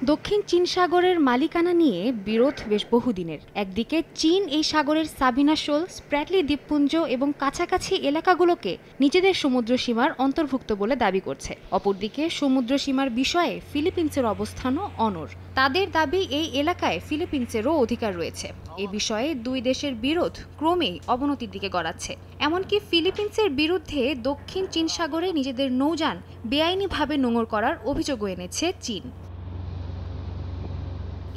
দক্ষিণ চীন সাগরের মালিকানা নিয়ে বিরোধ বেশ বহুদিনের। একদিকে চীন এই সাগরের সাবিনা শোল, স্প্র্যাটলি দ্বীপপুঞ্জ এবং কাছাকাছি এলাকাগুলোকে নিজেদের সমুদ্র সীমার অন্তর্ভুক্ত বলে দাবি করছে। অপরদিকে সমুদ্র সীমার বিষয়ে ফিলিপিন্সের অবস্থানও অনড়। তাদের দাবি এই এলাকায় ফিলিপিন্সেরও অধিকার রয়েছে। এ বিষয়ে দুই দেশের বিরোধ ক্রমেই অবনতির দিকে গড়াচ্ছে। এমনকি ফিলিপিন্সের বিরুদ্ধে দক্ষিণ চীন সাগরে নিজেদের নৌযান বেআইনিভাবে নোঙর করার অভিযোগও এনেছে চীন।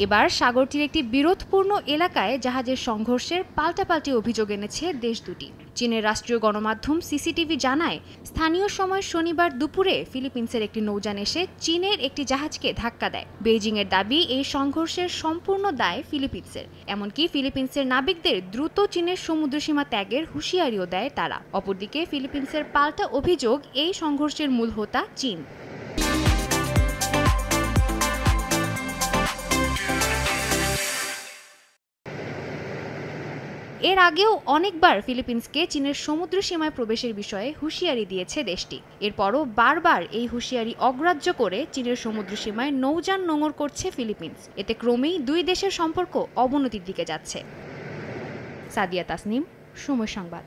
এবার সাগরটির একটি বিরোধপূর্ণ এলাকায় জাহাজের সংঘর্ষের পাল্টাপাল্টি অভিযোগ এনেছে দেশ দুটি। চীনের রাষ্ট্রীয় গণমাধ্যম সিসিটিভি জানায়, স্থানীয় সময় শনিবার দুপুরে ফিলিপিন্সের একটি নৌযান এসে চীনের একটি জাহাজকে ধাক্কা দেয়। বেইজিংয়ের দাবি, এই সংঘর্ষের সম্পূর্ণ দায় ফিলিপিন্সের। এমনকি ফিলিপিন্সের নাবিকদের দ্রুত চীনের সমুদ্রসীমা ত্যাগের হুঁশিয়ারিও দেয় তারা। অপরদিকে ফিলিপিন্সের পাল্টা অভিযোগ, এই সংঘর্ষের মূল হোতা চীন। এর আগেও অনেকবার ফিলিপিন্সকে চীনের সমুদ্র সীমায় প্রবেশের বিষয়ে হুঁশিয়ারি দিয়েছে দেশটি। এরপরও বারবার এই হুঁশিয়ারি অগ্রাহ্য করে চীনের সমুদ্র সীমায় নৌযান নোঙর করছে ফিলিপিন্স। এতে ক্রমেই দুই দেশের সম্পর্ক অবনতির দিকে যাচ্ছে। সাদিয়া তাসনিম, সময় সংবাদ।